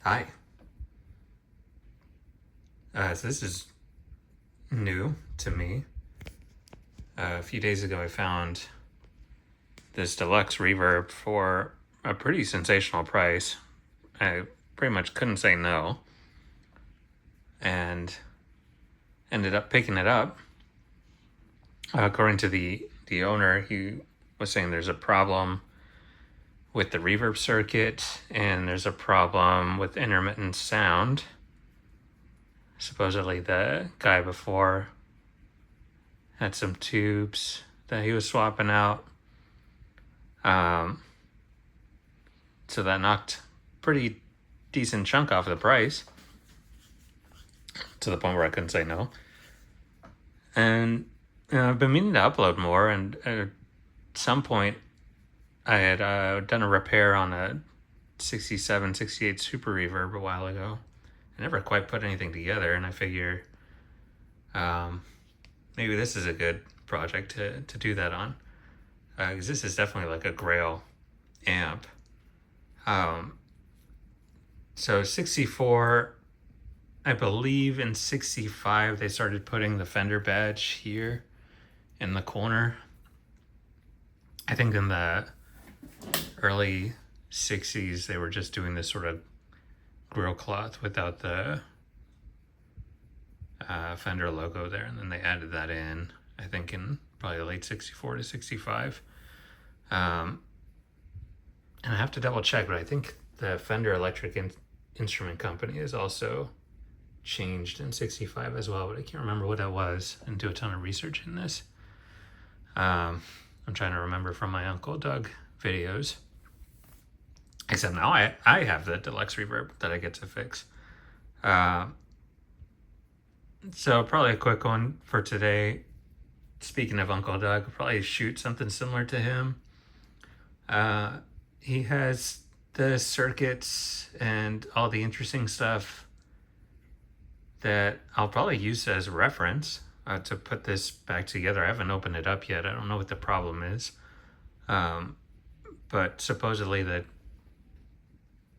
Hi. So this is new to me. A few days ago, I found this Deluxe Reverb for a pretty sensational price. I pretty much couldn't say no, and ended up picking it up. According to the owner, he was saying there's a problem with the reverb circuit, and there's a problem with intermittent sound. Supposedly, the guy before had some tubes that he was swapping out. So that knocked pretty decent chunk off the price to the point where I couldn't say no. And I've been meaning to upload more, and at some point I had done a repair on a 67, 68 Super Reverb a while ago. I never quite put anything together, and I figure maybe this is a good project to do that on. Because this is definitely like a grail amp. So 64, I believe in 65 they started putting the Fender badge here in the corner. I think in the early 60s they were just doing this sort of grill cloth without the Fender logo there, and then they added that in, I think in probably late 64 to 65. And I have to double check, but I think the Fender Electric Instrument Company is also changed in 65 as well, but I can't remember what that was and do a ton of research in this. I'm trying to remember from my Uncle Doug videos. Except now I have the Deluxe Reverb that I get to fix. So probably a quick one for today. Speaking of Uncle Doug, I'll probably shoot something similar to him. He has the circuits and all the interesting stuff that I'll probably use as reference to put this back together. I haven't opened it up yet. I don't know what the problem is. But supposedly the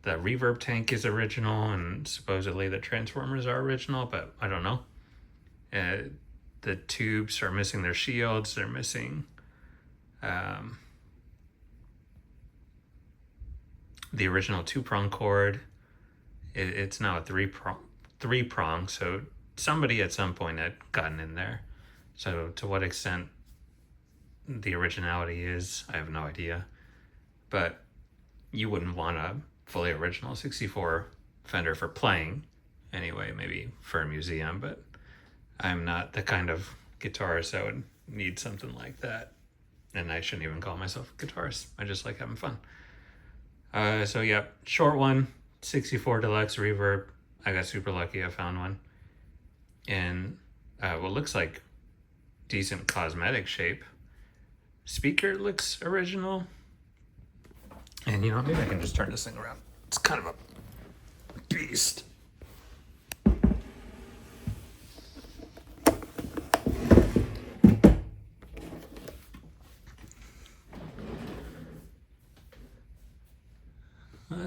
reverb tank is original, and supposedly the transformers are original, but I don't know. The tubes are missing their shields. They're missing the original 2-prong cord. It's now a 3-prong, so somebody at some point had gotten in there. So to what extent the originality is, I have no idea. But you wouldn't want a fully original 64 Fender for playing anyway, maybe for a museum, but I'm not the kind of guitarist that would need something like that. And I shouldn't even call myself a guitarist. I just like having fun. So yeah, short one, 64 Deluxe Reverb. I got super lucky I found one. In what looks like decent cosmetic shape. Speaker looks original. And maybe I can just turn this thing around. It's kind of a beast.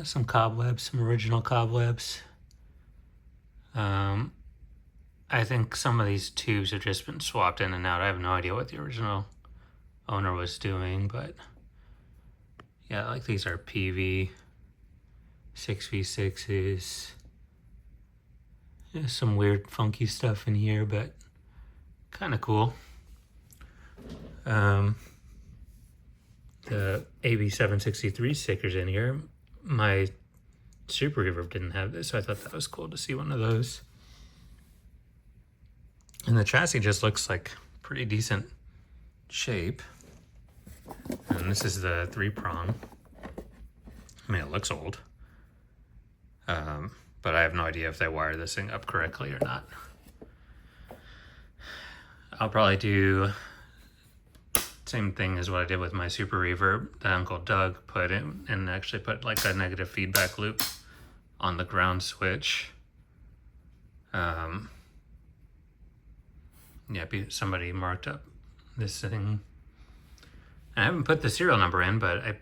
Some cobwebs, some original cobwebs. I think some of these tubes have just been swapped in and out. I have no idea what the original owner was doing, but yeah, like these are PV 6v6s. There's some weird funky stuff in here, but kind of cool. The AB763 stickers in here. My Super Reverb didn't have this, so I thought that was cool to see one of those. And the chassis just looks like pretty decent shape. And this is the 3-prong. I mean, it looks old. But I have no idea if they wired this thing up correctly or not. I'll probably do same thing as what I did with my Super Reverb that Uncle Doug put in, and actually put like a negative feedback loop on the ground switch. Yeah, somebody marked up this thing. I haven't put the serial number in, but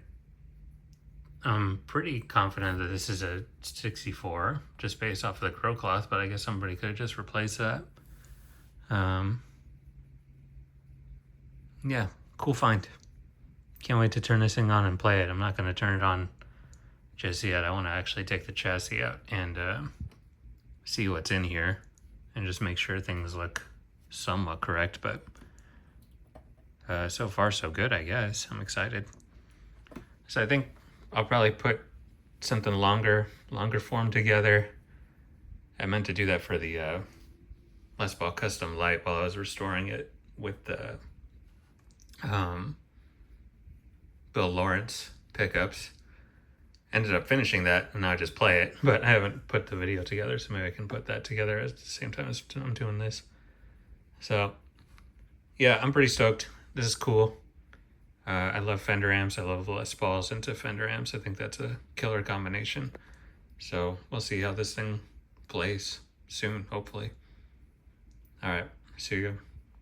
I'm pretty confident that this is a 64, just based off of the crow cloth, but I guess somebody could have just replaced that. Yeah, cool find. Can't wait to turn this thing on and play it. I'm not going to turn it on just yet. I want to actually take the chassis out and see what's in here and just make sure things look somewhat correct, but so far so good, I guess. I'm excited. So I think I'll probably put something longer form together. I meant to do that for the Les Paul Custom Light while I was restoring it with the Bill Lawrence pickups. Ended up finishing that, and now I just play it, but I haven't put the video together, so maybe I can put that together at the same time as I'm doing this. So yeah, I'm pretty stoked. This is cool. I love Fender amps. I love Les Pauls into Fender amps. I think that's a killer combination. So we'll see how this thing plays soon, hopefully. All right, see you.